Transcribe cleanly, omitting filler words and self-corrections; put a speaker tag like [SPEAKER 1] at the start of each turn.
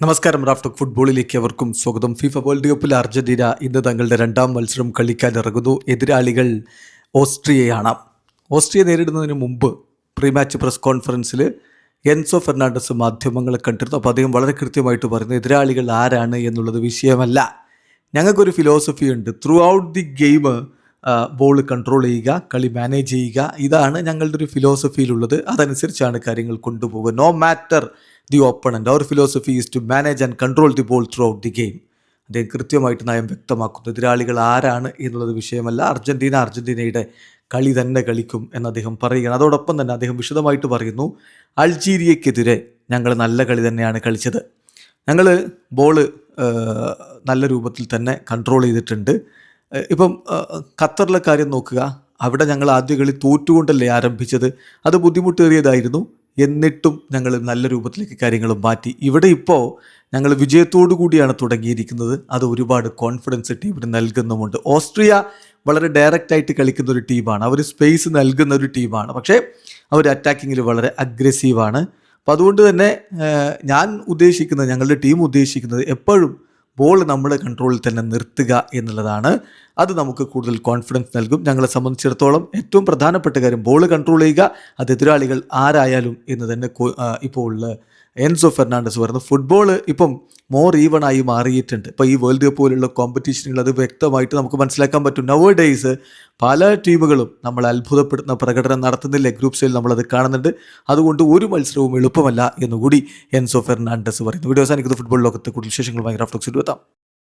[SPEAKER 1] നമസ്കാരം. റാഫ്റ്റോക്ക് ഫുട്ബോളിലേക്ക് അവർക്കും സ്വാഗതം. ഫിഫ വേൾഡ് കപ്പിൽ അർജന്റീന ഇന്ന് തങ്ങളുടെ രണ്ടാം മത്സരം കളിക്കാനിറങ്ങുന്നു. എതിരാളികൾ ഓസ്ട്രിയയാണ്. ഓസ്ട്രിയ നേരിടുന്നതിന് മുമ്പ് പ്രീ മാച്ച് പ്രസ് കോൺഫറൻസിൽ എൻസോ ഫെർണാണ്ടസ് മാധ്യമങ്ങളെ കണ്ടിരുന്നു. അപ്പോൾ അദ്ദേഹം വളരെ കൃത്യമായിട്ട് പറയുന്നു, എതിരാളികൾ ആരാണ് എന്നുള്ളത് വിഷയമല്ല, ഞങ്ങൾക്കൊരു ഫിലോസഫി ഉണ്ട്. Through out the game ball control ചെയ്യുക, കളി മാനേജ് ചെയ്യുക, ഇതാണ് ഞങ്ങളുടെ ഒരു ഫിലോസഫിയിലുള്ളത്. അതനുസരിച്ചാണ് കാര്യങ്ങൾ കൊണ്ടുപോകുക. No matter the opponent, our philosophy is to manage and control the ball throughout the game. അദ്ദേഹം കൃത്യമായിട്ട് നയം വ്യക്തമാക്കുന്നു. എതിരാളികൾ ആരാണ് എന്നുള്ളത് വിഷയമല്ല, അർജന്റീനയുടെ കളി തന്നെ കളിക്കും എന്ന് അദ്ദേഹം പറയുകയാണ്. അതോടൊപ്പം തന്നെ അദ്ദേഹം വിശദമായിട്ട് പറയുന്നു, അൾജീരിയക്കെതിരെ ഞങ്ങൾ നല്ല കളി തന്നെയാണ് കളിച്ചത്. ഞങ്ങൾ ബോള് നല്ല രൂപത്തിൽ തന്നെ കൺട്രോൾ ചെയ്തിട്ടുണ്ട്. ഇപ്പം ഖത്തറിലെ കാര്യം നോക്കുക, അവിടെ ഞങ്ങൾ ആദ്യ കളി തോറ്റുകൊണ്ടല്ലേ ആരംഭിച്ചത്. അത് ബുദ്ധിമുട്ടേറിയതായിരുന്നു. എന്നിട്ടും ഞങ്ങൾ നല്ല രൂപത്തിലേക്ക് കാര്യങ്ങൾ മാറ്റി. ഇവിടെ ഇപ്പോൾ ഞങ്ങൾ വിജയത്തോടു കൂടിയാണ് തുടങ്ങിയിരിക്കുന്നത്. അത് ഒരുപാട് കോൺഫിഡൻസ് ടീമിന് നൽകുന്നുമുണ്ട്. ഓസ്ട്രിയ വളരെ ഡയറക്റ്റായിട്ട് കളിക്കുന്ന ഒരു ടീമാണ്, അവർ സ്പേസ് നൽകുന്ന ഒരു ടീമാണ്. പക്ഷേ അവർ അറ്റാക്കിങ്ങിൽ വളരെ അഗ്രസീവാണ്. അപ്പോൾ അതുകൊണ്ട് തന്നെ ഞങ്ങളുടെ ടീം ഉദ്ദേശിക്കുന്നത് എപ്പോഴും ബോൾ നമ്മുടെ കൺട്രോളിൽ തന്നെ നിർത്തുക എന്നുള്ളതാണ്. അത് നമുക്ക് കൂടുതൽ കോൺഫിഡൻസ് നൽകും. ഞങ്ങളെ സംബന്ധിച്ചിടത്തോളം ഏറ്റവും പ്രധാനപ്പെട്ട കാര്യം ബോൾ കൺട്രോൾ ചെയ്യുക, അത് എതിരാളികൾ ആരായാലും എന്ന് തന്നെ ഇപ്പോൾ എൻസോ ഫെർണാണ്ടസ് പറയുന്നു. ഫുട്ബോൾ ഇപ്പം മോർ ഈവണായി മാറിയിട്ടുണ്ട്. ഇപ്പോൾ ഈ വേൾഡ് കപ്പ് പോലുള്ള കോമ്പറ്റീഷനുകൾ അത് വ്യക്തമായിട്ട് നമുക്ക് മനസ്സിലാക്കാൻ പറ്റും. നവ ഡേയ്സ് പല ടീമുകളും നമ്മൾ അത്ഭുതപ്പെടുന്ന പ്രകടനം നടത്തുന്നില്ല. ഗ്രൂപ്പ് സ്റ്റേജിൽ നമ്മളത് കാണുന്നുണ്ട്. അതുകൊണ്ട് ഒരു മത്സരവും എളുപ്പമല്ല എന്നുകൂടി എൻസോ ഫെർണാണ്ടസ് പറയുന്നു. വീഡിയോ അവസാനിക്കുന്ന ഫുട്ബോൾ ലോകത്തെ കൂടുതൽ വിശേഷങ്ങളുമായി റാഫ്റ്റോക്സിൽ എത്താം.